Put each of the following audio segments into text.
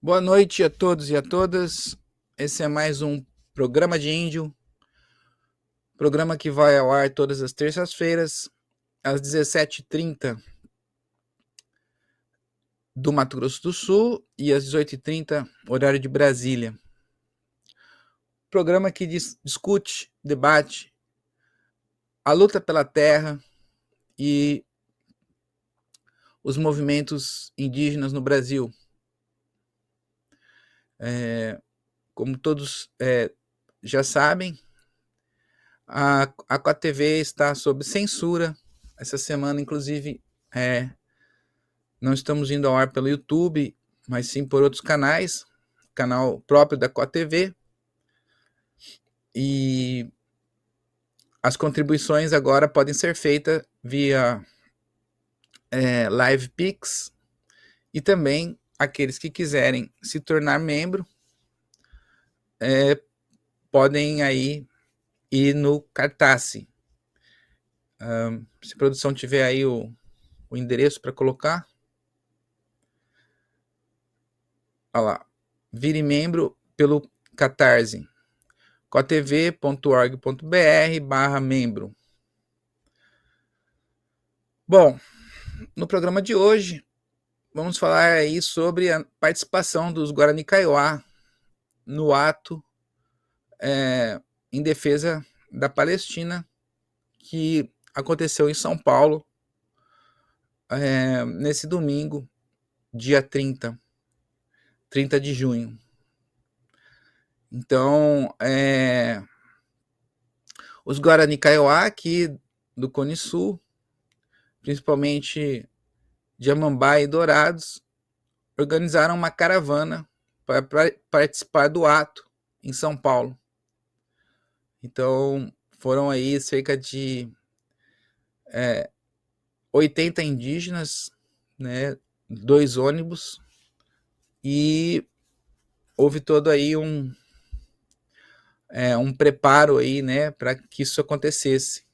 Boa noite a todos e a todas. Esse é mais um programa de índio, programa que vai ao ar todas as terças-feiras, às 17h30 do Mato Grosso do Sul e às 18h30, horário de Brasília. Programa que discute, debate a luta pela terra e os movimentos indígenas no Brasil. Como todos já sabem, a COTV está sob censura. Essa semana, inclusive, não estamos indo ao ar pelo YouTube, mas sim por outros canais, canal próprio da COTV. E as contribuições agora podem ser feitas via LivePix, e também aqueles que quiserem se tornar membro podem aí ir no Cartace. Se a produção tiver aí o endereço para colocar. Olha lá, vire membro pelo Catarse, cotv.org.br/membro. Bom, no programa de hoje, vamos falar aí sobre a participação dos Guarani Kaiowá no ato em defesa da Palestina, que aconteceu em São Paulo nesse domingo, dia 30 de junho. Então, os Guarani Kaiowá aqui do Cone Sul, principalmente de Amambá e Dourados, organizaram uma caravana para participar do ato em São Paulo. Então, foram aí cerca de 80 indígenas, né, 2 ônibus, e houve todo aí um preparo aí, né, para que isso acontecesse.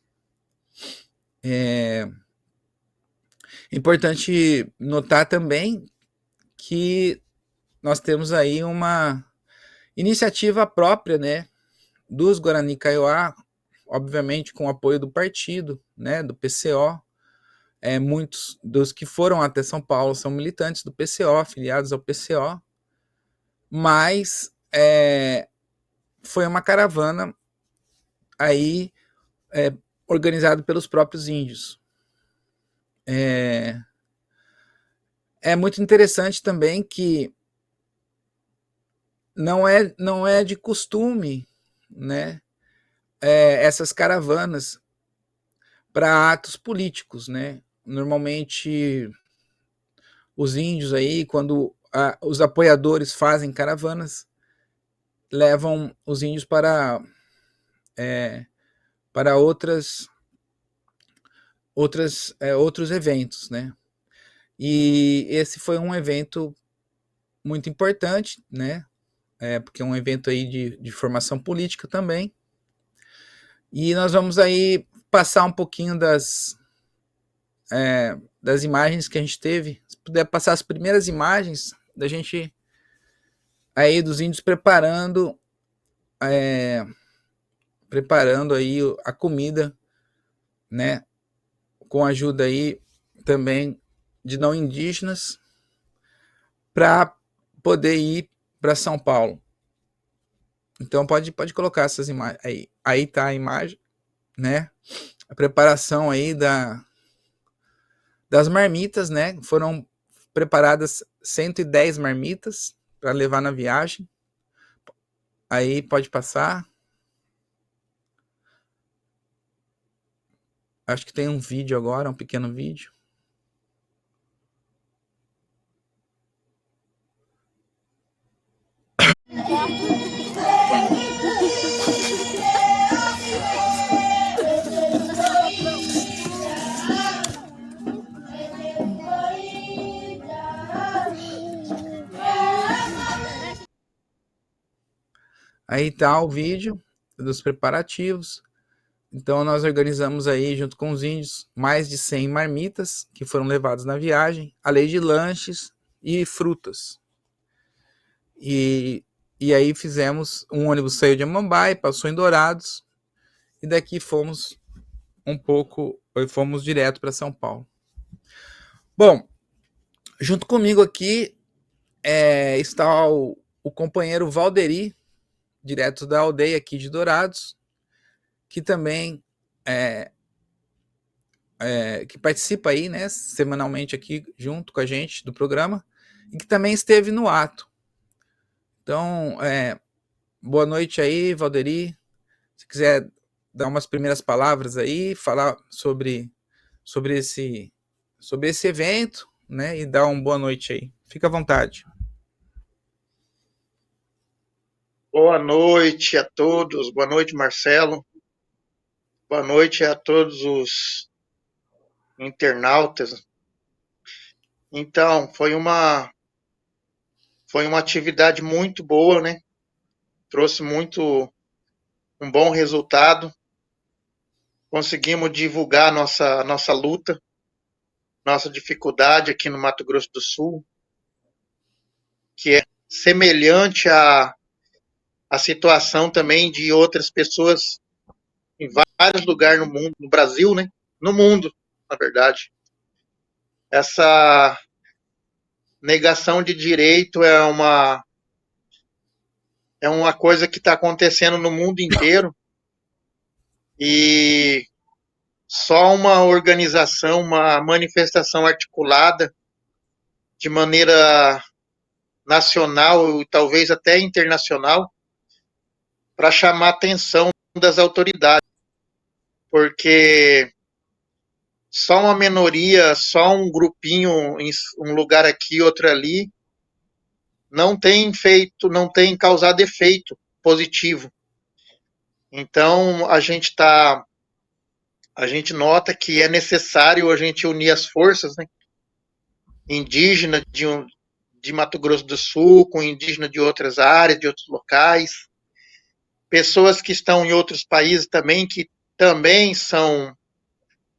Importante notar também que nós temos aí uma iniciativa própria, né, dos Guarani Kaiowá, obviamente com o apoio do partido, né, do PCO. Muitos dos que foram até São Paulo são militantes do PCO, filiados ao PCO, mas foi uma caravana aí organizada pelos próprios índios. É muito interessante também que não é de costume, né, essas caravanas para atos políticos, né? Normalmente os índios aí, quando os apoiadores fazem caravanas, levam os índios para outros eventos, né? E esse foi um evento muito importante, né? Porque é um evento aí de formação política também. E nós vamos aí passar um pouquinho das imagens que a gente teve. Se puder passar as primeiras imagens da gente aí dos índios preparando aí a comida, né, com a ajuda aí também de não indígenas, para poder ir para São Paulo. Então pode colocar essas imagens aí. Aí tá a imagem, né? A preparação aí das marmitas, né? Foram preparadas 110 marmitas para levar na viagem. Aí pode passar. Acho que tem um vídeo agora, um pequeno vídeo. Aí tá o vídeo dos preparativos. Então nós organizamos aí, junto com os índios, mais de 100 marmitas que foram levadas na viagem, além de lanches e frutas. E aí fizemos, um ônibus saiu de Amambai, passou em Dourados, e daqui fomos direto para São Paulo. Bom, junto comigo aqui está o companheiro Valderi, direto da aldeia aqui de Dourados, que também que participa aí, né, semanalmente aqui junto com a gente do programa, e que também esteve no ato. Então, boa noite aí, Valderi. Se quiser dar umas primeiras palavras aí, falar sobre esse evento, né, e dar uma boa noite aí. Fica à vontade. Boa noite a todos, boa noite, Marcelo. Boa noite a todos os internautas. Então, foi uma atividade muito boa, né? Trouxe um bom resultado. Conseguimos divulgar nossa luta, nossa dificuldade aqui no Mato Grosso do Sul, que é semelhante à situação também de outras pessoas em vários lugares no mundo, no Brasil, né? No mundo, na verdade. Essa negação de direito é uma coisa que está acontecendo no mundo inteiro, e só uma organização, uma manifestação articulada de maneira nacional e talvez até internacional para chamar a atenção das autoridades, porque só uma minoria, só um grupinho em um lugar aqui, outro ali, não tem causado efeito positivo. Então a gente nota que é necessário a gente unir as forças, né, indígena de Mato Grosso do Sul com indígena de outras áreas, de outros locais, pessoas que estão em outros países também, que também são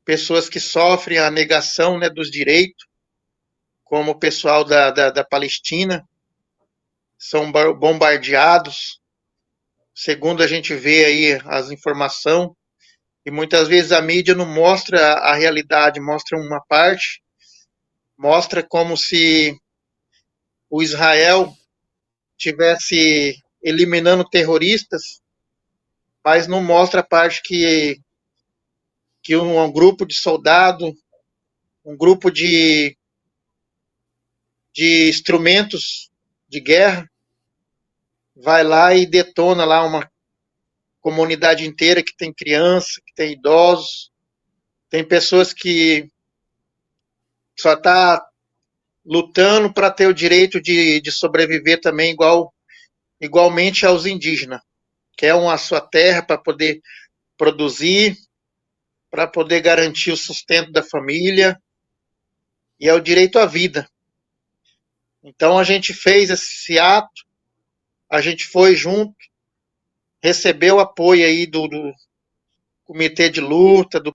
pessoas que sofrem a negação, né, dos direitos, como o pessoal da Palestina, são bombardeados, segundo a gente vê aí as informações, e muitas vezes a mídia não mostra a realidade, mostra uma parte, mostra como se o Israel tivesse eliminando terroristas, mas não mostra a parte que um grupo de soldados, um grupo de instrumentos de guerra vai lá e detona lá uma comunidade inteira que tem criança, que tem idosos, tem pessoas que só tá lutando para ter o direito de sobreviver também igualmente aos indígenas, quer a sua terra para poder produzir, para poder garantir o sustento da família, e é o direito à vida. Então a gente fez esse ato, a gente foi junto, recebeu apoio aí do comitê de luta, do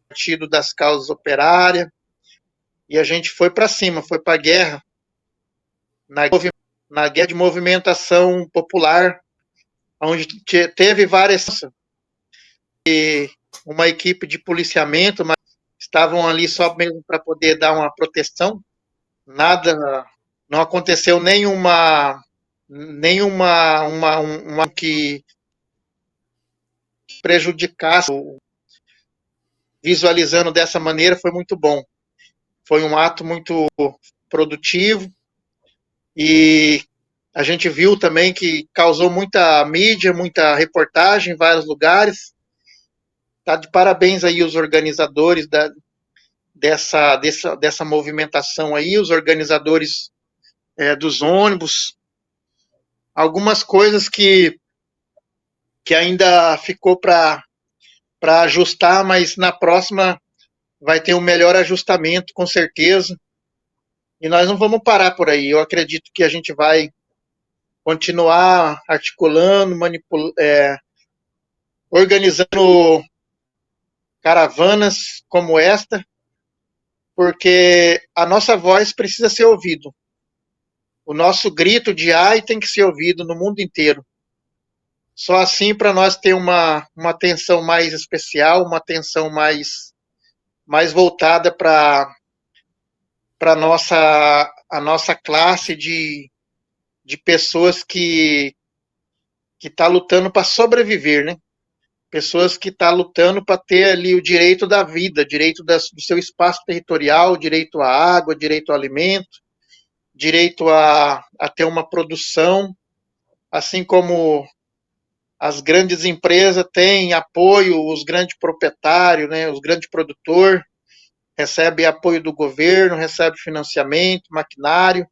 Partido das Causas Operárias, e a gente foi para cima, foi para a guerra, na guerra de movimentação popular, onde teve várias, e uma equipe de policiamento, mas estavam ali só mesmo para poder dar uma proteção, nada, não aconteceu nenhuma uma que prejudicasse. Visualizando dessa maneira foi muito bom. Foi um ato muito produtivo, e a gente viu também que causou muita mídia, muita reportagem em vários lugares. Tá de parabéns aí os organizadores dessa movimentação aí, os organizadores dos ônibus. Algumas coisas que ainda ficou para ajustar, mas na próxima vai ter um melhor ajustamento, com certeza. E nós não vamos parar por aí. Eu acredito que a gente vai continuar articulando, organizando caravanas como esta, porque a nossa voz precisa ser ouvida. O nosso grito de ai tem que ser ouvido no mundo inteiro. Só assim para nós ter uma atenção mais especial, uma atenção mais voltada para a nossa classe de pessoas que está lutando para sobreviver, né? Pessoas que estão lutando para ter ali o direito da vida, direito do seu espaço territorial, direito à água, direito ao alimento, direito a ter uma produção, assim como as grandes empresas têm apoio, os grandes proprietários, né, os grandes produtores, recebem apoio do governo, recebem financiamento, maquinário.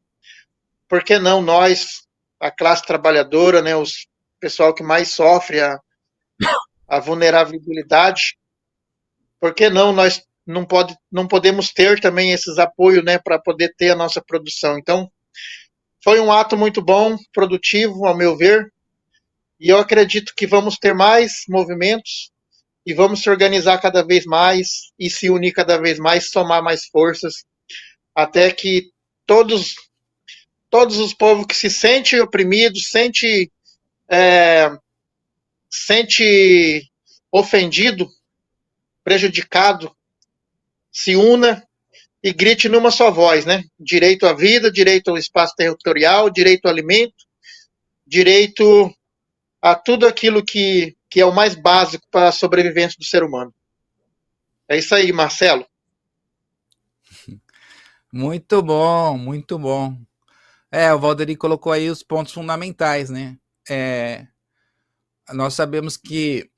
Por que não nós, a classe trabalhadora, né, os pessoal que mais sofre a vulnerabilidade, por que não nós não podemos ter também esses apoios, né, para poder ter a nossa produção? Então, foi um ato muito bom, produtivo, ao meu ver, e eu acredito que vamos ter mais movimentos e vamos se organizar cada vez mais e se unir cada vez mais, somar mais forças, até que todos todos os povos que se sentem oprimidos, sente ofendido, prejudicado, se una e grite numa só voz, né? Direito à vida, direito ao espaço territorial, direito ao alimento, direito a tudo aquilo que é o mais básico para a sobrevivência do ser humano. É isso aí, Marcelo. Muito bom, muito bom. O Valderi colocou aí os pontos fundamentais, né? Nós sabemos que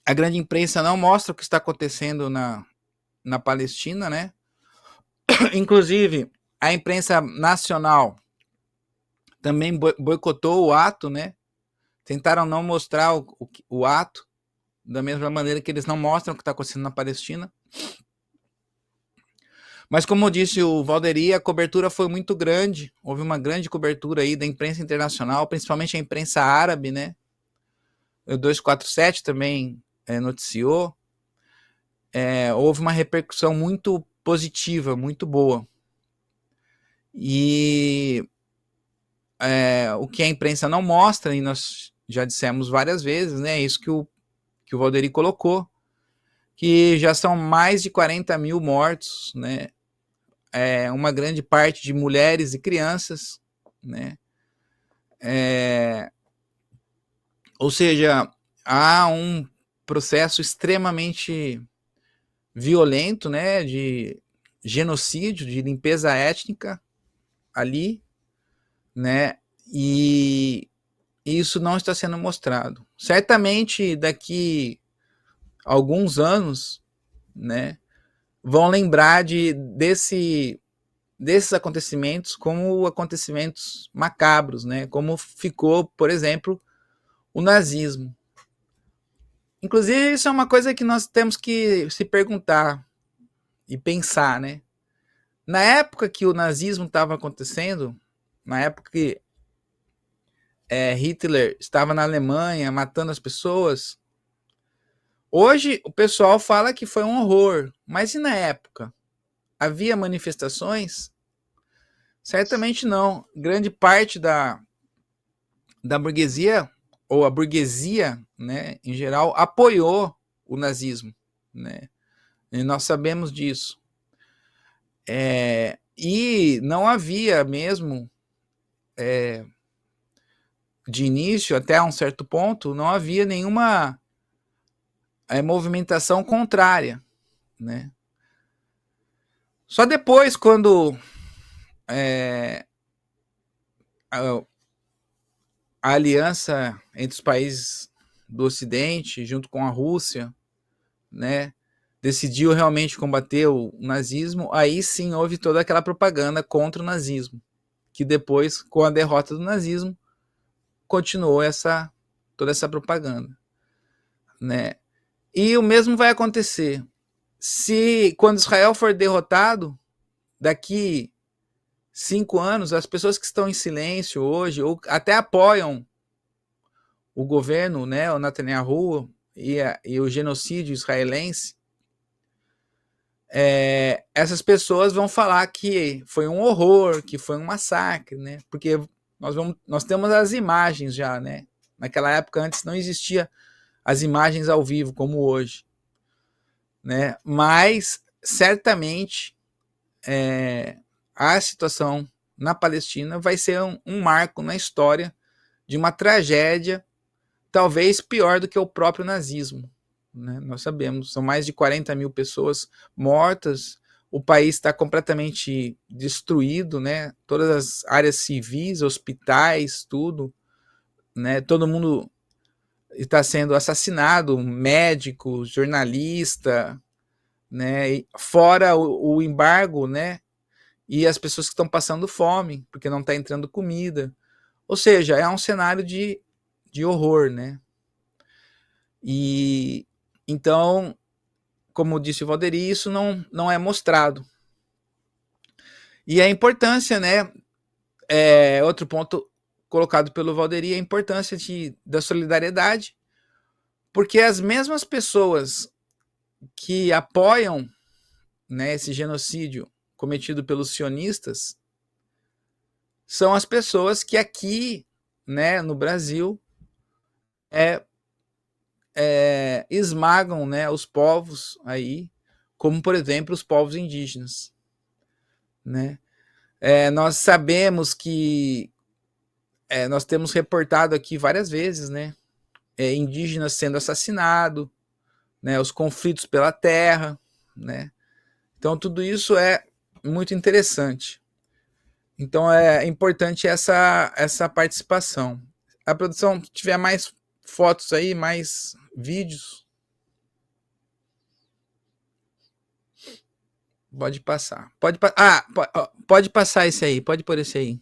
a grande imprensa não mostra o que está acontecendo na Palestina, né? Inclusive, a imprensa nacional também boicotou o ato, né? Tentaram não mostrar o ato, da mesma maneira que eles não mostram o que está acontecendo na Palestina. Mas como disse o Valderi, a cobertura foi muito grande. Houve uma grande cobertura aí da imprensa internacional, principalmente a imprensa árabe, né? O 247 também noticiou. Houve uma repercussão muito positiva, muito boa. E o que a imprensa não mostra, e nós já dissemos várias vezes, né? É isso que o Valderi colocou, que já são mais de 40 mil mortos, né? Uma grande parte de mulheres e crianças, né? Ou seja, há um processo extremamente violento, né? De genocídio, de limpeza étnica ali, né? E isso não está sendo mostrado. Certamente daqui a alguns anos, né, vão lembrar desses acontecimentos como acontecimentos macabros, né? Como ficou, por exemplo, o nazismo. Inclusive, isso é uma coisa que nós temos que se perguntar e pensar, né? Na época que o nazismo estava acontecendo, na época que Hitler estava na Alemanha matando as pessoas, hoje o pessoal fala que foi um horror, mas e na época? Havia manifestações? Certamente não. Grande parte da burguesia, ou a burguesia, né, em geral, apoiou o nazismo, né? E nós sabemos disso. E não havia mesmo, de início, até um certo ponto, não havia nenhuma movimentação contrária, né? Só depois, quando a aliança entre os países do Ocidente, junto com a Rússia, né, decidiu realmente combater o nazismo, aí sim houve toda aquela propaganda contra o nazismo, que depois, com a derrota do nazismo, continuou toda essa propaganda, né? E o mesmo vai acontecer se, quando Israel for derrotado, daqui 5 anos, as pessoas que estão em silêncio hoje, ou até apoiam o governo, né, o Netanyahu e o genocídio israelense, essas pessoas vão falar que foi um horror, que foi um massacre, né? Porque nós temos as imagens já, né? Naquela época, antes não existia as imagens ao vivo como hoje, né? Mas certamente a situação na Palestina vai ser um marco na história de uma tragédia, talvez pior do que o próprio nazismo, né? Nós sabemos, são mais de 40 mil pessoas mortas, o país está completamente destruído, né? Todas as áreas civis, hospitais, tudo, né? Todo mundo está sendo assassinado, médico, jornalista, né? E fora o embargo, né? E as pessoas que estão passando fome, porque não está entrando comida. Ou seja, é um cenário de horror, né? E então, como disse o Valderi, isso não é mostrado. E a importância, né? Outro ponto colocado pelo Valderi, a importância da solidariedade, porque as mesmas pessoas que apoiam, né, esse genocídio cometido pelos sionistas são as pessoas que aqui, né, no Brasil, esmagam, né, os povos aí, como por exemplo os povos indígenas, né? Nós sabemos que nós temos reportado aqui várias vezes, né, indígenas sendo assassinados, né, os conflitos pela terra, né? Então tudo isso é muito interessante. Então é importante essa participação. A produção, se tiver mais fotos aí, mais vídeos, pode passar. Pode passar esse aí, pode pôr esse aí.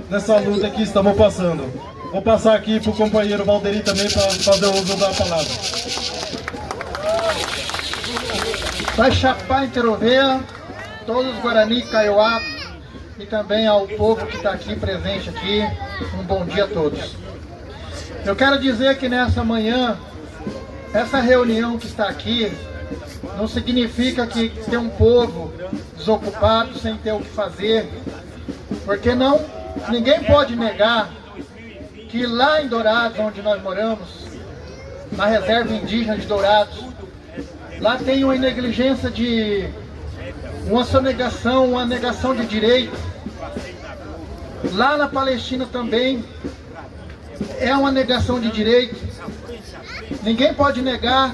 Nessa luta que estamos passando. Vou passar aqui para o companheiro Valderi também para fazer o uso da palavra. Vai chapar em Teroveia, todos os Guarani, Kaiowá e também ao povo que está aqui presente aqui, um bom dia a todos. Eu quero dizer que nessa manhã, essa reunião que está aqui, não significa que tem um povo desocupado, sem ter o que fazer, porque ninguém pode negar que lá em Dourados, onde nós moramos, na reserva indígena de Dourados, lá tem uma negligência uma sonegação, uma negação de direito. Lá na Palestina também é uma negação de direito. Ninguém pode negar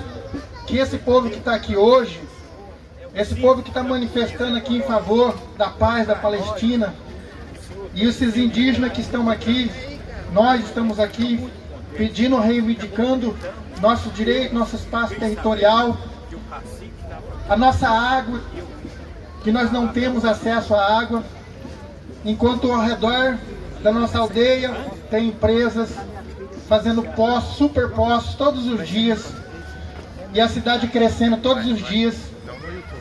que esse povo que está aqui hoje, esse povo que está manifestando aqui em favor da paz da Palestina, e esses indígenas que estão aqui, nós estamos aqui pedindo, reivindicando nosso direito, nosso espaço territorial, a nossa água, que nós não temos acesso à água, enquanto ao redor da nossa aldeia tem empresas fazendo postos, super postos todos os dias, e a cidade crescendo todos os dias.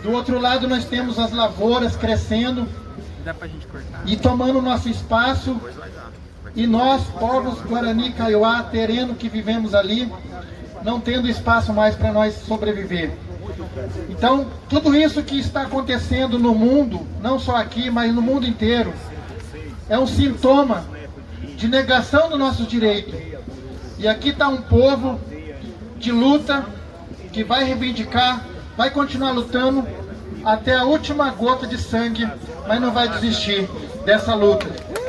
Do outro lado nós temos as lavouras crescendo e tomando nosso espaço, e nós, povos Guarani, Kaiowá, tereno que vivemos ali, não tendo espaço mais para nós sobreviver. Então, tudo isso que está acontecendo no mundo, não só aqui, mas no mundo inteiro, é um sintoma de negação do nosso direito. E aqui está um povo de luta, que vai reivindicar, vai continuar lutando até a última gota de sangue, mas não vai desistir dessa luta.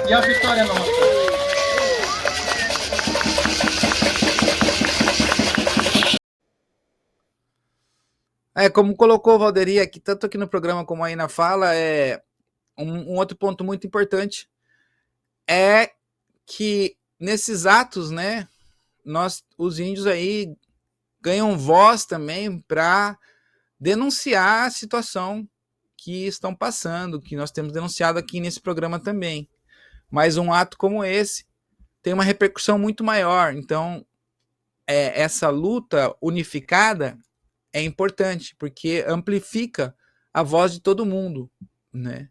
E a vitória é nossa. Como colocou o Valderi aqui, tanto aqui no programa como aí na fala, um outro ponto muito importante é que nesses atos, né, os índios aí ganham voz também para denunciar a situação que estão passando, que nós temos denunciado aqui nesse programa também. Mas um ato como esse tem uma repercussão muito maior. Então, essa luta unificada é importante, porque amplifica a voz de todo mundo, né?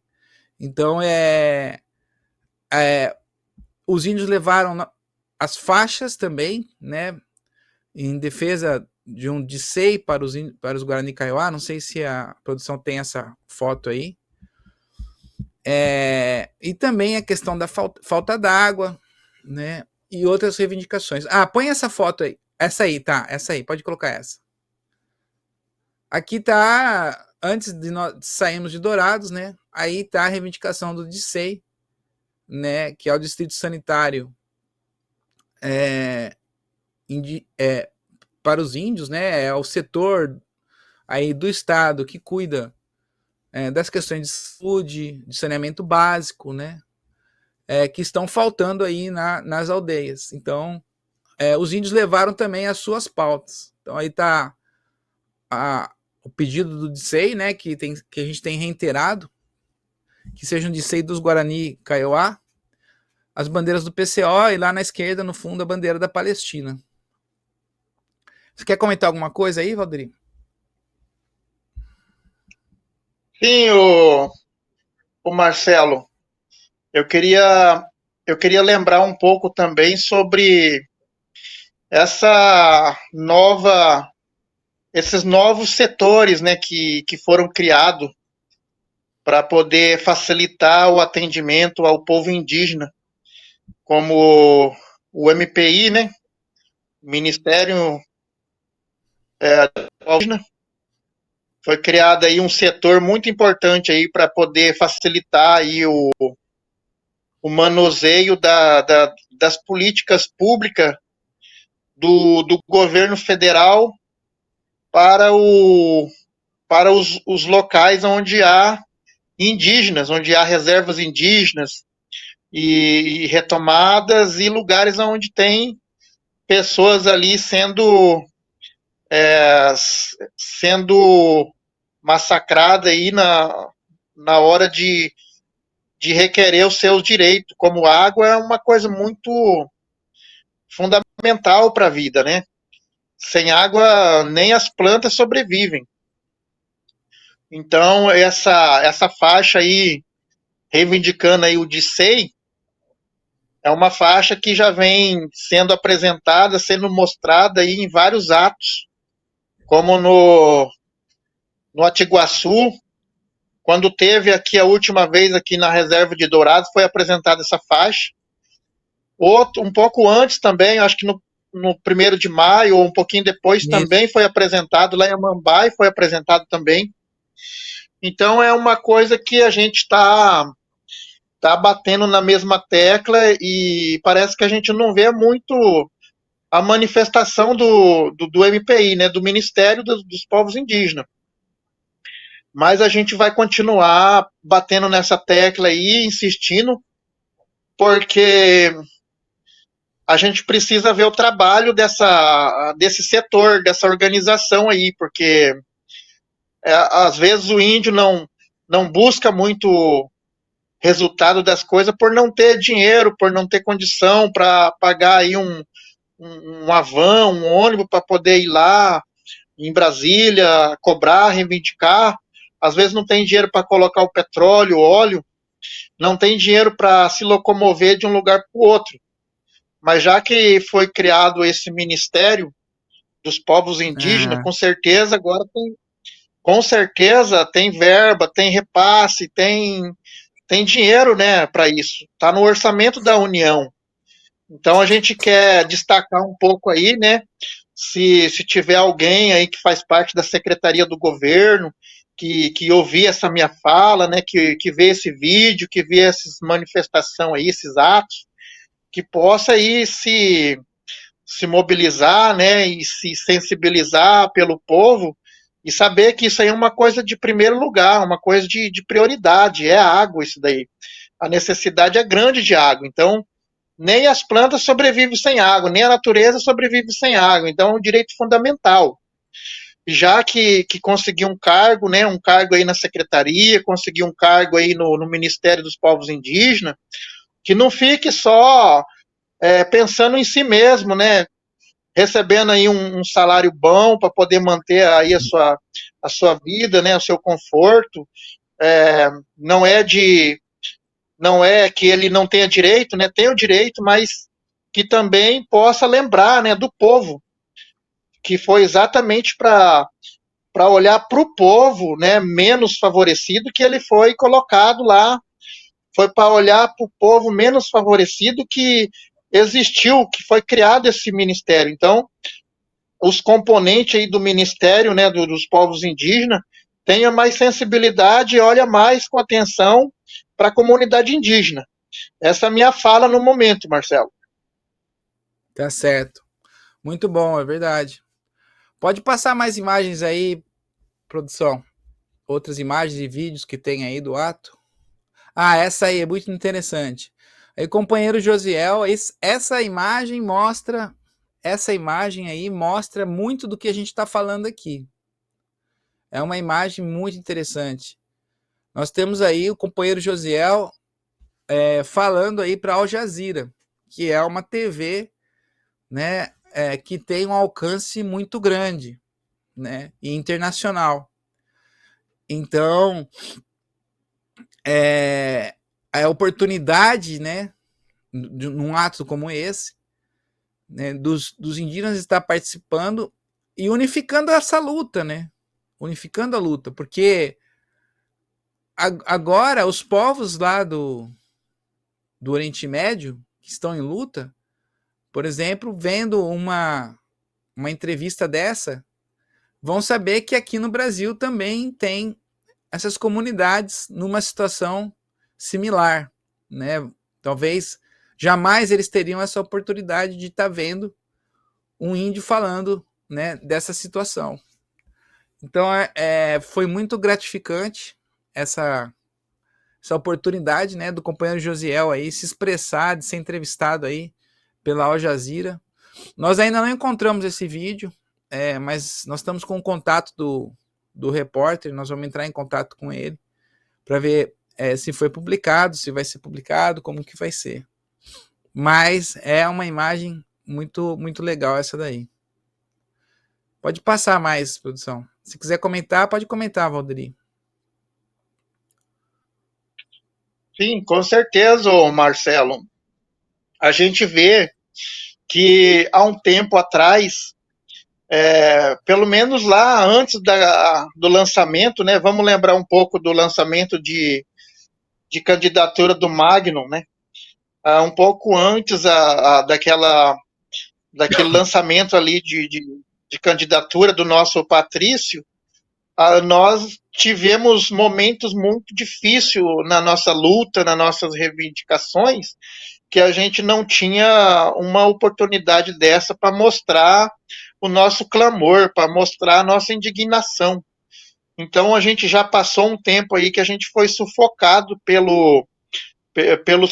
Então, os índios levaram as faixas também, né, em defesa DICEI para os Guarani Kaiowá. Não sei se a produção tem essa foto aí. E também a questão da falta d'água, né? E outras reivindicações. Põe essa foto aí. Essa aí, pode colocar essa. Aqui tá, antes de nós sairmos de Dourados, né? Aí tá a reivindicação do DICEI, né? Que é o Distrito Sanitário para os índios, né? É o setor aí do estado que cuida das questões de saúde, de saneamento básico, né? Que estão faltando aí nas aldeias. Então, os índios levaram também as suas pautas. Então, aí está o pedido do DICEI, né, que a gente tem reiterado, que seja um DICEI dos Guarani Kaiowá, as bandeiras do PCO e lá na esquerda, no fundo, a bandeira da Palestina. Você quer comentar alguma coisa aí, Valdir? Sim, o Marcelo. Eu queria lembrar um pouco também sobre esses novos setores, né, que foram criados para poder facilitar o atendimento ao povo indígena, como o MPI, né, Ministério Indígena. Foi criado aí um setor muito importante aí para poder facilitar aí o manuseio das políticas públicas do governo federal para os locais onde há indígenas, onde há reservas indígenas e retomadas, e lugares onde tem pessoas ali sendo massacradas aí na hora de requerer os seus direitos, como água é uma coisa muito fundamental para a vida, né? Sem água, nem as plantas sobrevivem. Então, essa faixa aí, reivindicando aí o DICEI, é uma faixa que já vem sendo apresentada, sendo mostrada aí em vários atos, como no Atiguaçu, quando teve aqui a última vez aqui na reserva de Dourados, foi apresentada essa faixa. Um pouco antes também, acho que no 1º de maio, ou um pouquinho depois, isso, também foi apresentado lá em Amambai, foi apresentado também. Então, é uma coisa que a gente está batendo na mesma tecla, e parece que a gente não vê muito a manifestação do MPI, né, do Ministério dos Povos Indígenas. Mas a gente vai continuar batendo nessa tecla aí, insistindo, porque a gente precisa ver o trabalho desse setor, dessa organização aí, porque às vezes o índio não busca muito resultado das coisas por não ter dinheiro, por não ter condição para pagar aí um van, um ônibus para poder ir lá em Brasília, cobrar, reivindicar. Às vezes não tem dinheiro para colocar o petróleo, o óleo, não tem dinheiro para se locomover de um lugar para o outro. Mas já que foi criado esse Ministério dos Povos Indígenas, com certeza agora tem verba, tem repasse, tem dinheiro, né, para isso. Está no orçamento da União. Então a gente quer destacar um pouco aí, né, se tiver alguém aí que faz parte da Secretaria do Governo, que ouvir essa minha fala, né, que vê esse vídeo, que vê essas manifestações aí, esses atos, que possa aí se mobilizar, né, e se sensibilizar pelo povo, e saber que isso aí é uma coisa de primeiro lugar, uma coisa de prioridade, é água isso daí. A necessidade é grande de água, então nem as plantas sobrevivem sem água, nem a natureza sobrevive sem água, então é um direito fundamental. Já que conseguiu um cargo, né, um cargo aí na secretaria, conseguiu um cargo aí no Ministério dos Povos Indígenas, que não fique só pensando em si mesmo, né, recebendo aí um salário bom para poder manter aí a sua vida, né, o seu conforto. Não é que ele não tenha direito, né, tem o direito, mas que também possa lembrar, né, do povo, que foi exatamente para olhar para o povo, né, menos favorecido, que ele foi colocado lá, foi para olhar para o povo menos favorecido que existiu, que foi criado esse ministério. Então, os componentes aí do ministério, né, dos povos indígenas, tenha mais sensibilidade e olha mais com atenção para a comunidade indígena. Essa é a minha fala no momento, Marcelo. Tá certo. Muito bom, é verdade. Pode passar mais imagens aí, produção. Outras imagens e vídeos que tem aí do ato. Ah, essa aí é muito interessante. Aí, companheiro Josiel, essa imagem aí mostra muito do que a gente está falando aqui. É uma imagem muito interessante. Nós temos aí o companheiro Josiel falando aí para Al Jazeera, que é uma TV, né, que tem um alcance muito grande, né, e internacional. Então, a oportunidade, né, num ato como esse, né, dos indígenas estar participando e unificando essa luta, né, unificando a luta, porque agora os povos lá do Oriente Médio que estão em luta, por exemplo, vendo uma entrevista dessa, vão saber que aqui no Brasil também tem essas comunidades numa situação similar, né? Talvez jamais eles teriam essa oportunidade de estar vendo um índio falando, né, dessa situação. Então, foi muito gratificante essa oportunidade, né, do companheiro Josiel aí se expressar, de ser entrevistado aí pela Al Jazeera. Nós ainda não encontramos esse vídeo, mas nós estamos com o contato do repórter, nós vamos entrar em contato com ele para ver se foi publicado, se vai ser publicado, como que vai ser. Mas é uma imagem muito, muito legal essa daí. Pode passar mais, produção. Se quiser comentar, pode comentar, Valderi. Sim, com certeza, Marcelo. A gente vê que há um tempo atrás, pelo menos lá antes do lançamento, né? Vamos lembrar um pouco do lançamento de candidatura do Magnum, né? Um pouco antes daquele lançamento ali de candidatura do nosso Patrício, nós tivemos momentos muito difíceis na nossa luta, nas nossas reivindicações, que a gente não tinha uma oportunidade dessa para mostrar o nosso clamor, para mostrar a nossa indignação. Então a gente já passou um tempo aí que a gente foi sufocado pelos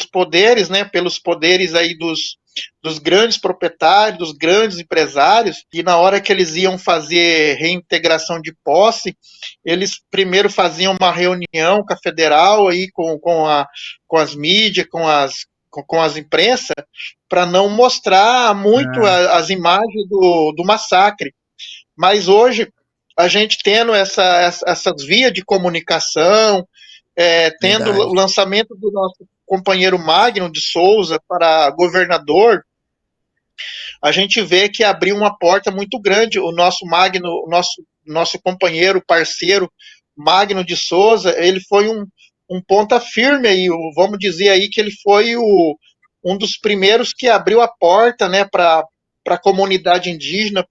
poderes, né, pelos poderes aí dos grandes proprietários, dos grandes empresários, e na hora que eles iam fazer reintegração de posse, eles primeiro faziam uma reunião com a federal, aí, com as mídias, com as imprensas, para não mostrar muito as imagens do massacre. Mas hoje, a gente tendo essas vias de comunicação, tendo o lançamento do nosso companheiro Magno de Souza para governador, a gente vê que abriu uma porta muito grande. O nosso Magno, nosso companheiro, parceiro Magno de Souza, ele foi um ponta firme aí, vamos dizer aí que ele foi um dos primeiros que abriu a porta, né, para a comunidade indígena,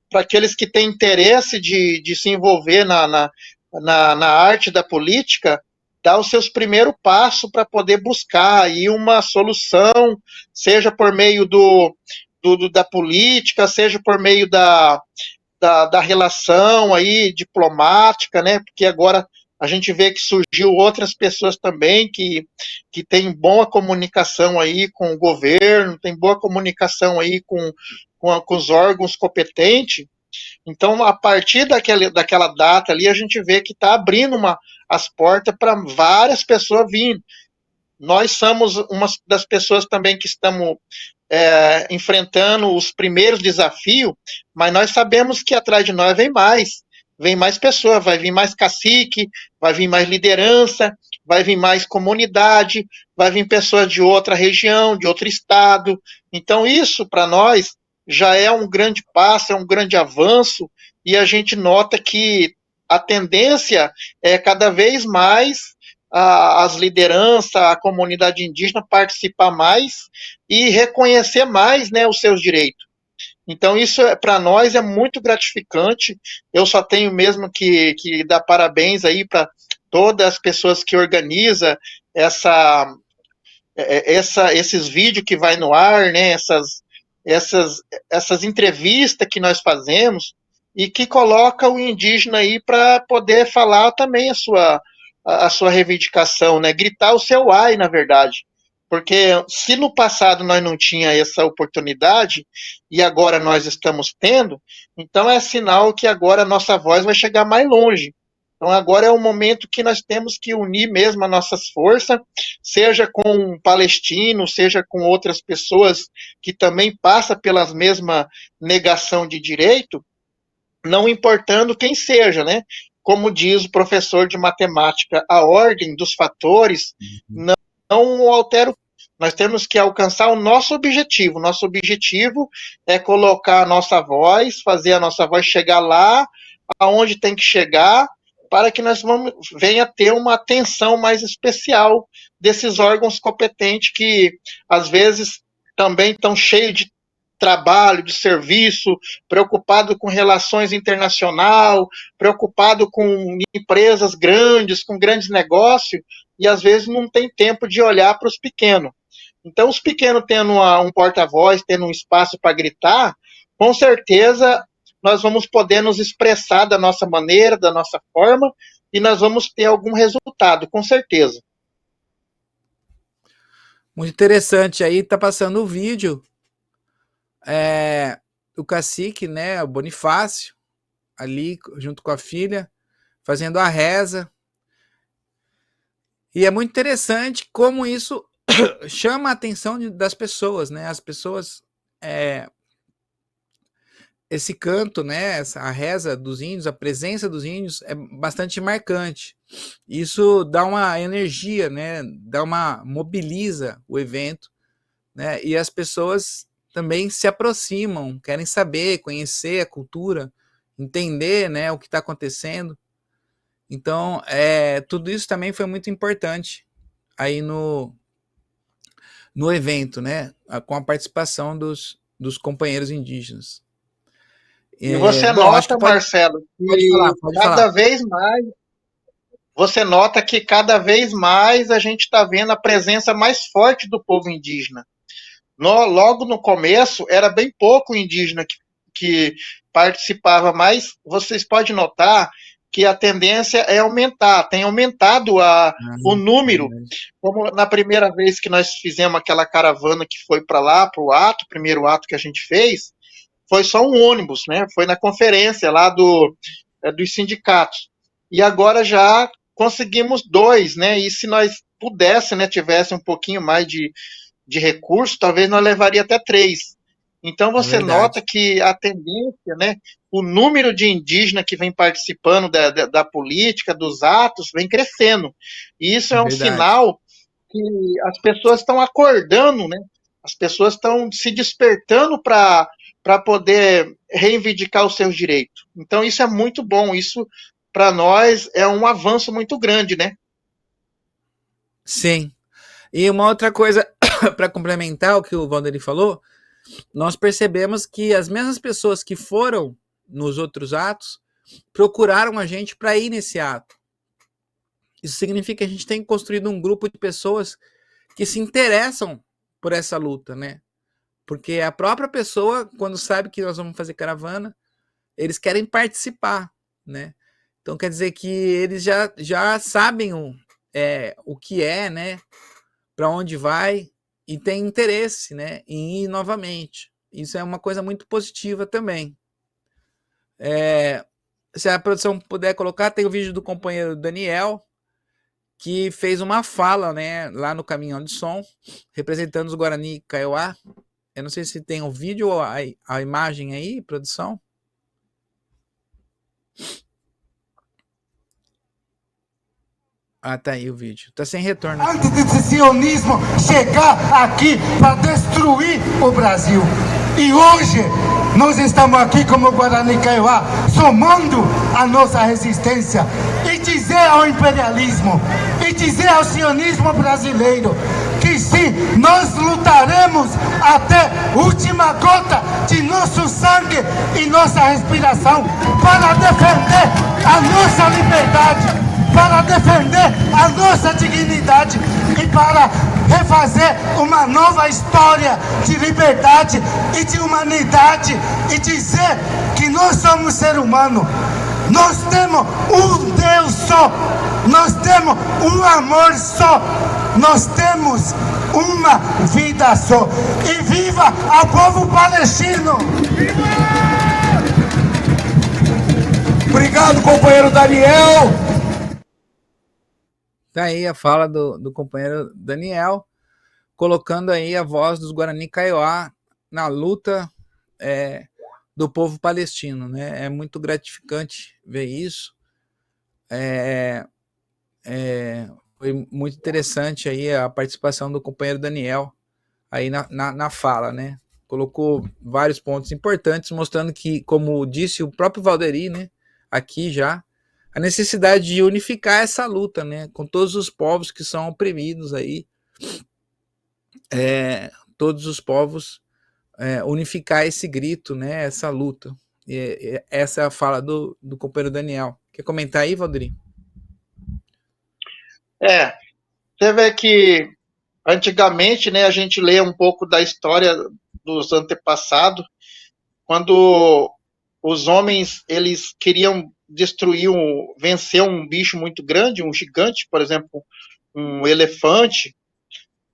para aqueles que têm interesse de se envolver na arte da política, dar os seus primeiros passos para poder buscar aí uma solução, seja por meio da política, seja por meio da relação aí diplomática, né? Porque agora a gente vê que surgiu outras pessoas também que têm boa comunicação aí com o governo, tem boa comunicação aí com os órgãos competentes. Então, a partir daquela data ali, a gente vê que está abrindo as portas para várias pessoas vindo. Nós somos uma das pessoas também que estamos enfrentando os primeiros desafios, mas nós sabemos que atrás de nós vem mais pessoas, vai vir mais cacique, vai vir mais liderança, vai vir mais comunidade, vai vir pessoas de outra região, de outro estado. Então, isso, para nós, já é um grande passo, é um grande avanço, e a gente nota que a tendência é cada vez mais as lideranças, a comunidade indígena participar mais e reconhecer mais, né, os seus direitos. Então, isso para nós é muito gratificante. Eu só tenho mesmo que dar parabéns aí para todas as pessoas que organizam esses vídeos que vai no ar, né, essas entrevistas que nós fazemos e que coloca o indígena aí para poder falar também a sua reivindicação, né, gritar o seu ai, na verdade. Porque se no passado nós não tinha essa oportunidade e agora nós estamos tendo, então é sinal que agora a nossa voz vai chegar mais longe. Então agora é o momento que nós temos que unir mesmo as nossas forças, seja com palestinos, seja com outras pessoas que também passam pelas mesmas negação de direito, não importando quem seja, né? Como diz o professor de matemática, a ordem dos fatores não altera. Nós temos que alcançar o nosso objetivo. Nosso objetivo é colocar a nossa voz, fazer a nossa voz chegar lá aonde tem que chegar, para que nós venha a ter uma atenção mais especial desses órgãos competentes que, às vezes, também estão cheios de trabalho, de serviço, preocupado com relações internacionais, preocupado com empresas grandes, com grandes negócios, e às vezes não tem tempo de olhar para os pequenos. Então, os pequenos tendo um porta-voz, tendo um espaço para gritar, com certeza nós vamos poder nos expressar da nossa maneira, da nossa forma, e nós vamos ter algum resultado, com certeza. Muito interessante. Aí tá passando o vídeo. O cacique, né, o Bonifácio, ali junto com a filha, fazendo a reza. E é muito interessante como isso chama a atenção das pessoas, né? As pessoas, esse canto, né, a reza dos índios, a presença dos índios é bastante marcante. Isso dá uma energia, né? Mobiliza o evento, né? E as pessoas também se aproximam, querem saber, conhecer a cultura, entender, né, o que está acontecendo. Então, tudo isso também foi muito importante aí no evento, né, com a participação dos companheiros indígenas. E você nota, Marcelo, que cada vez mais, você nota que cada vez mais a gente está vendo a presença mais forte do povo indígena. Logo no começo, era bem pouco indígena que participava, mas vocês podem notar que a tendência é aumentar, tem aumentado o número, como na primeira vez que nós fizemos aquela caravana que foi para lá, para o primeiro ato que a gente fez, foi só um ônibus, né? Foi na conferência lá dos sindicatos. E agora já conseguimos 2, né? E se nós pudéssemos, né, tivesse um pouquinho mais de recurso, talvez nós levaria até 3. Então você nota que a tendência, né, o número de indígenas que vem participando da política, dos atos, vem crescendo. E isso é um sinal que as pessoas estão acordando, né? As pessoas estão se despertando para poder reivindicar os seus direitos. Então isso é muito bom, isso para nós é um avanço muito grande, né? Sim. E uma outra coisa, para complementar o que o Valderi falou, nós percebemos que as mesmas pessoas que foram nos outros atos procuraram a gente para ir nesse ato. Isso significa que a gente tem construído um grupo de pessoas que se interessam por essa luta, né? Porque a própria pessoa, quando sabe que nós vamos fazer caravana, eles querem participar, né? Então quer dizer que eles já sabem o que é, né? Para onde vai, e tem interesse, né, em ir novamente. Isso é uma coisa muito positiva também. Se a produção puder colocar, tem o vídeo do companheiro Daniel, que fez uma fala, né, lá no Caminhão de Som, representando os Guarani Kaiowá. Eu não sei se tem o vídeo ou a imagem aí, produção. Ah, tá aí o vídeo. Tá sem retorno. Antes desse sionismo chegar aqui para destruir o Brasil. E hoje nós estamos aqui como Guarani Kaiowá, somando a nossa resistência e dizer ao imperialismo e dizer ao sionismo brasileiro que sim, nós lutaremos até a última gota de nosso sangue e nossa respiração para defender a nossa liberdade, para defender a nossa dignidade e para refazer uma nova história de liberdade e de humanidade e dizer que nós somos ser humano. Nós temos um Deus só, nós temos um amor só, nós temos uma vida só. E viva o povo palestino! Obrigado, companheiro Daniel. Tá aí a fala do companheiro Daniel, colocando aí a voz dos Guarani Kaiowá na luta do povo palestino, né? É muito gratificante ver isso. Foi muito interessante aí a participação do companheiro Daniel aí na fala, né? Colocou vários pontos importantes, mostrando que, como disse o próprio Valderi, né, aqui já, a necessidade de unificar essa luta, né, com todos os povos que são oprimidos aí, todos os povos, unificar esse grito, né, essa luta. E essa é a fala do companheiro Daniel. Quer comentar aí, Valderi? Você vê que antigamente, né, a gente lê um pouco da história dos antepassados, quando os homens, eles queriam vencer um bicho muito grande, um gigante, por exemplo, um elefante,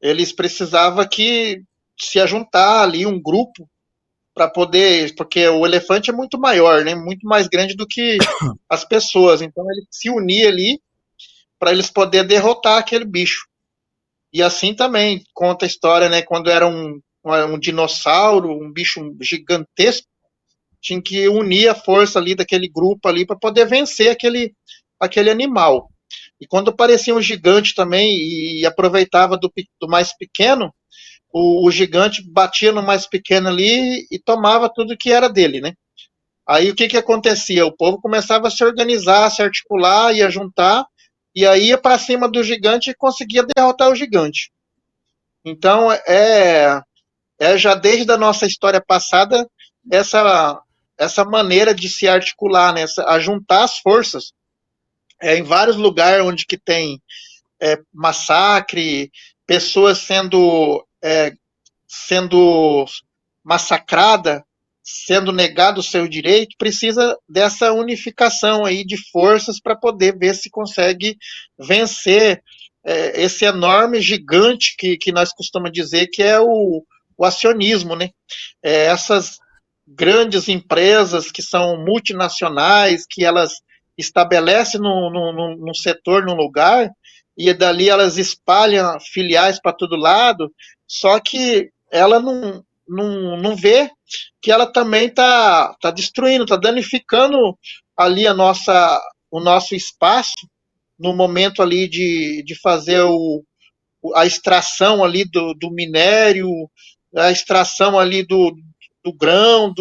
eles precisavam que se ajuntar ali um grupo para poder, porque o elefante é muito maior, né, muito mais grande do que as pessoas, então ele se unia ali para eles poderem derrotar aquele bicho. E assim também conta a história, né, quando era um dinossauro, um bicho gigantesco, tinha que unir a força ali daquele grupo ali para poder vencer aquele animal. E quando aparecia um gigante também e aproveitava do mais pequeno, o gigante batia no mais pequeno ali e tomava tudo que era dele, né? Aí o que acontecia? O povo começava a se organizar, a se articular, ia juntar, e aí ia para cima do gigante e conseguia derrotar o gigante. Então, já desde a nossa história passada, essa maneira de se articular, né, a juntar as forças, em vários lugares onde que tem massacre, pessoas sendo massacradas, sendo negado o seu direito, precisa dessa unificação aí de forças para poder ver se consegue vencer esse enorme gigante que nós costumamos dizer que é o acionismo, né? Essas grandes empresas que são multinacionais, que elas estabelecem num setor, num lugar, e dali elas espalham filiais para todo lado, só que ela não vê que ela também está destruindo, está danificando ali o nosso espaço, no momento ali de fazer a extração ali do minério, a extração ali do grão,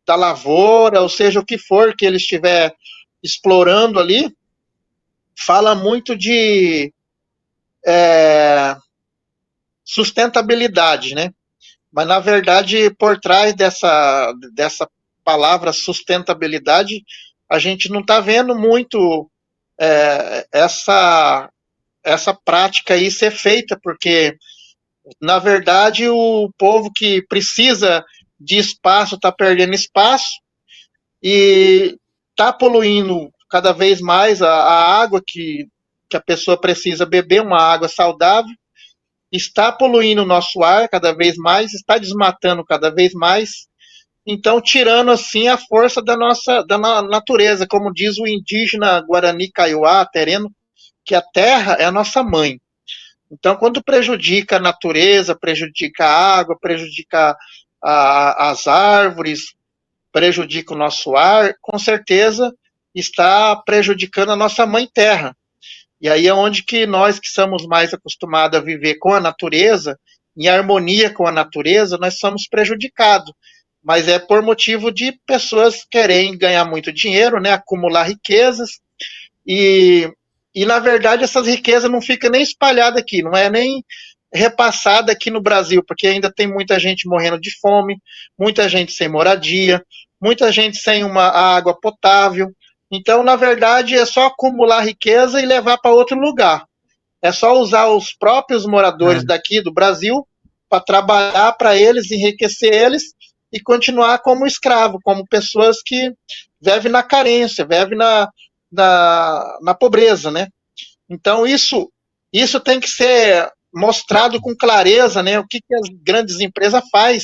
da lavoura, ou seja, o que for que ele estiver explorando ali, fala muito de sustentabilidade, né? Mas, na verdade, por trás dessa palavra sustentabilidade, a gente não está vendo muito essa prática aí ser feita, porque, na verdade, o povo que precisa de espaço está perdendo espaço e está poluindo cada vez mais a água que a pessoa precisa beber, uma água saudável, está poluindo o nosso ar cada vez mais, está desmatando cada vez mais, então tirando assim a força da natureza, como diz o indígena Guarani Kaiowá, tereno, que a terra é a nossa mãe. Então, quando prejudica a natureza, prejudica a água, prejudica as árvores, prejudica o nosso ar, com certeza está prejudicando a nossa mãe terra. E aí é onde que nós que somos mais acostumados a viver com a natureza em harmonia com a natureza, nós somos prejudicados. Mas é por motivo de pessoas quererem ganhar muito dinheiro, né, acumular riquezas, e, na verdade essas riquezas não ficam nem espalhadas aqui, não é nem repassada aqui no Brasil, porque ainda tem muita gente morrendo de fome, muita gente sem moradia, muita gente sem uma água potável. Então, na verdade, é só acumular riqueza e levar para outro lugar. É só usar os próprios moradores daqui do Brasil para trabalhar para eles, enriquecer eles e continuar como escravo, como pessoas que vivem na carência, vivem na pobreza, né? Então, isso tem que ser mostrado com clareza, né? O que as grandes empresas fazem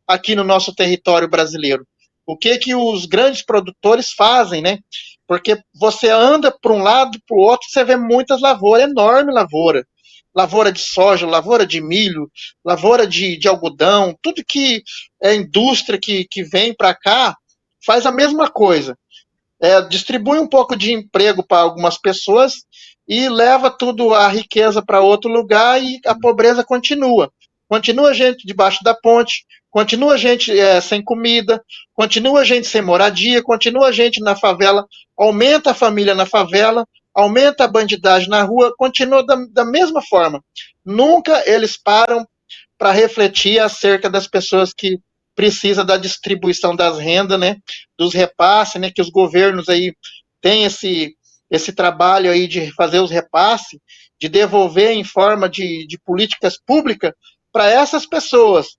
aqui no nosso território brasileiro. O que os grandes produtores fazem, né? Porque você anda para um lado, para o outro, você vê muitas lavouras, enorme lavoura. Lavoura de soja, lavoura de milho, lavoura de algodão, tudo que é indústria que vem para cá faz a mesma coisa. Distribui um pouco de emprego para algumas pessoas e leva tudo a riqueza para outro lugar e a pobreza continua. Continua gente debaixo da ponte, continua gente sem comida, continua gente sem moradia, continua gente na favela, aumenta a família na favela, aumenta a bandidagem na rua, continua da mesma forma. Nunca eles param para refletir acerca das pessoas que precisa da distribuição das rendas, né, dos repasses, né, que os governos aí têm esse trabalho aí de fazer os repasses, de devolver em forma de políticas públicas para essas pessoas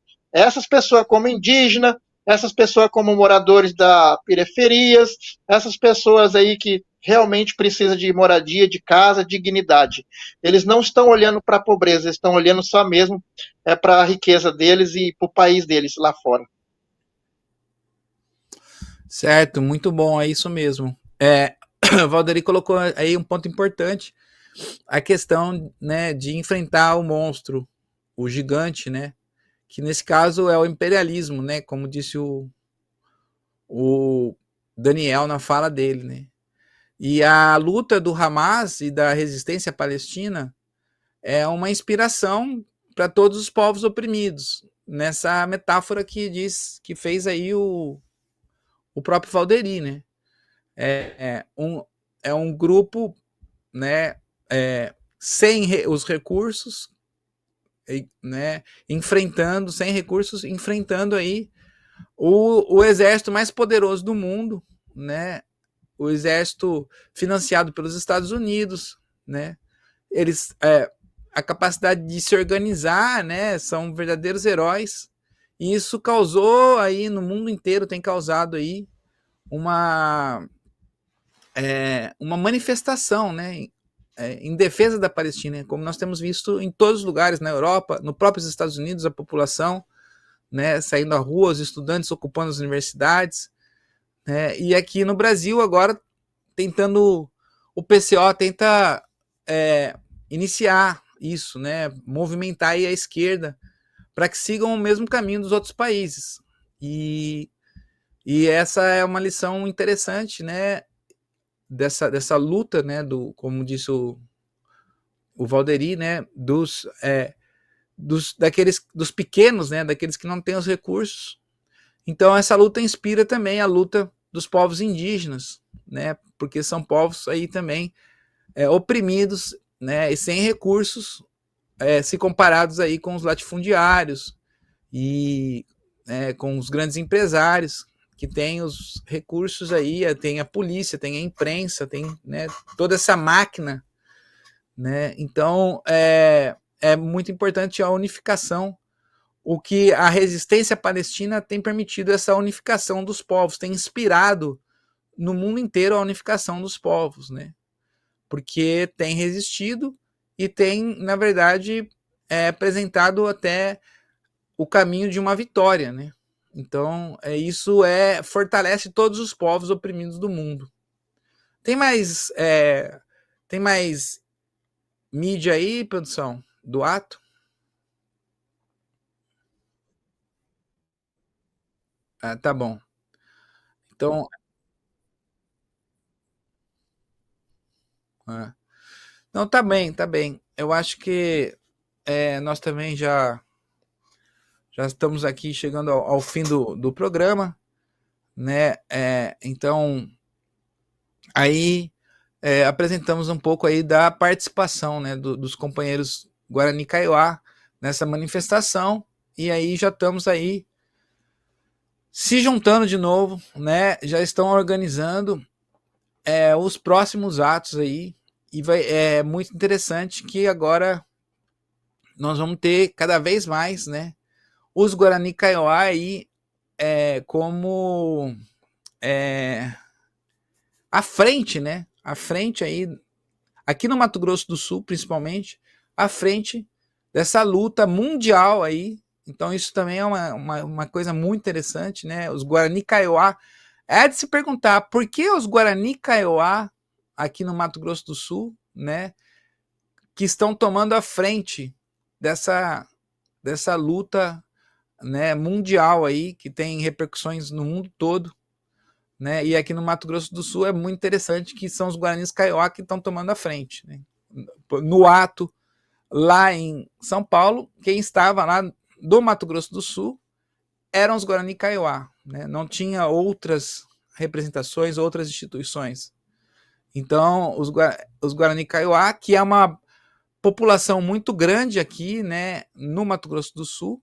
como indígena, essas pessoas como moradores da periferias, essas pessoas aí que realmente precisam de moradia, de casa, dignidade. Eles não estão olhando para a pobreza, eles estão olhando só mesmo para a riqueza deles e para o país deles lá fora. Certo, muito bom, é isso mesmo. O Valderi colocou aí um ponto importante, a questão, né, de enfrentar o monstro, o gigante, né, que nesse caso é o imperialismo, né, como disse o Daniel na fala dele, né. E a luta do Hamas e da resistência palestina é uma inspiração para todos os povos oprimidos, nessa metáfora que diz, que fez aí o próprio Valderi, né. É um grupo, né, sem os recursos, né, enfrentando, sem recursos, enfrentando aí o exército mais poderoso do mundo, né, o exército financiado pelos Estados Unidos, né, eles, a capacidade de se organizar, né, são verdadeiros heróis, e isso causou aí no mundo inteiro, tem causado aí uma manifestação, né, em defesa da Palestina, como nós temos visto em todos os lugares, na Europa, no próprios Estados Unidos, a população, né, saindo à rua, os estudantes ocupando as universidades, né, e aqui no Brasil agora o PCO tenta iniciar isso, né, movimentar aí a esquerda para que sigam o mesmo caminho dos outros países, e essa é uma lição interessante, né, dessa luta, né, como disse o Valderi, né, dos pequenos, né, daqueles que não têm os recursos. Então essa luta inspira também a luta dos povos indígenas, né, porque são povos aí também oprimidos, né, e sem recursos, se comparados aí com os latifundiários e com os grandes empresários que tem os recursos aí, tem a polícia, tem a imprensa, tem, né, toda essa máquina, né? Então é muito importante a unificação, o que a resistência palestina tem permitido, essa unificação dos povos, tem inspirado no mundo inteiro a unificação dos povos, né? Porque tem resistido e tem, na verdade, apresentado até o caminho de uma vitória, né? Então, isso fortalece todos os povos oprimidos do mundo. Tem mais mídia aí, produção, do ato? Tá bom. Então, não, tá bem, tá bem. Eu acho que nós também já já estamos aqui chegando ao fim do programa, né? Então, aí apresentamos um pouco aí da participação, né, dos companheiros Guarani Kaiowá nessa manifestação, e aí já estamos aí se juntando de novo, né? Já estão organizando os próximos atos aí, e é muito interessante que agora nós vamos ter cada vez mais, né, os Guarani Kaiowá aí como à frente, né? À frente aí, aqui no Mato Grosso do Sul, principalmente, à frente dessa luta mundial aí. Então, isso também é uma coisa muito interessante, né? Os Guarani Kaiowá. É de se perguntar por que os Guarani Kaiowá, aqui no Mato Grosso do Sul, né, que estão tomando a frente dessa luta, né, mundial aí, que tem repercussões no mundo todo, né? E aqui no Mato Grosso do Sul é muito interessante que são os Guaranis Kaiowá que estão tomando a frente, né? No ato lá em São Paulo, quem estava lá do Mato Grosso do Sul eram os Guarani Kaiowá, né? Não tinha outras representações, outras instituições. Então, os Guarani Kaiowá, que é uma população muito grande aqui, né, no Mato Grosso do Sul,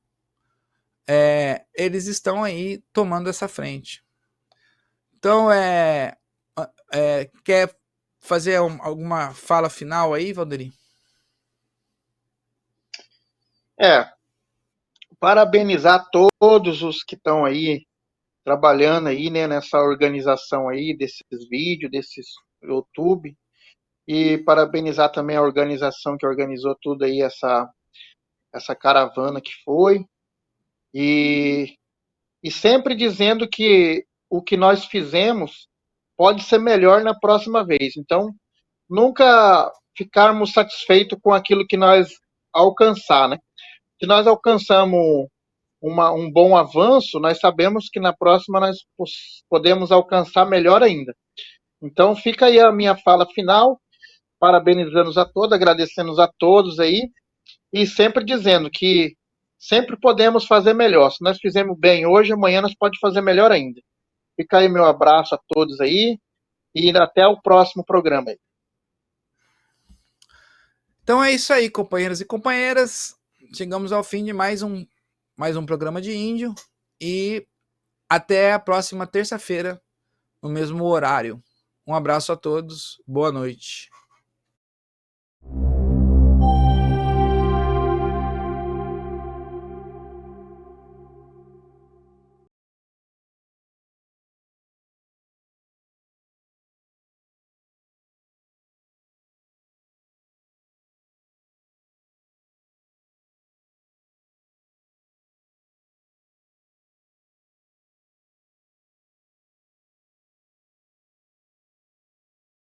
eles estão aí tomando essa frente. Então, quer fazer alguma fala final aí, Valderi? Parabenizar todos os que estão aí trabalhando aí, né, nessa organização aí desses vídeos, desses YouTube, e parabenizar também a organização que organizou tudo aí, essa caravana que foi, e sempre dizendo que o que nós fizemos pode ser melhor na próxima vez. Então, nunca ficarmos satisfeitos com aquilo que nós alcançar, né? Se nós alcançamos um bom avanço, nós sabemos que na próxima nós podemos alcançar melhor ainda. Então, fica aí a minha fala final, parabenizando a todos, agradecendo a todos aí, e sempre dizendo que sempre podemos fazer melhor. Se nós fizemos bem hoje, amanhã nós podemos fazer melhor ainda. Fica aí meu abraço a todos aí, e até o próximo programa aí. Então é isso aí, companheiros e companheiras. Chegamos ao fim de mais um programa de índio, e até a próxima terça-feira, no mesmo horário. Um abraço a todos, boa noite.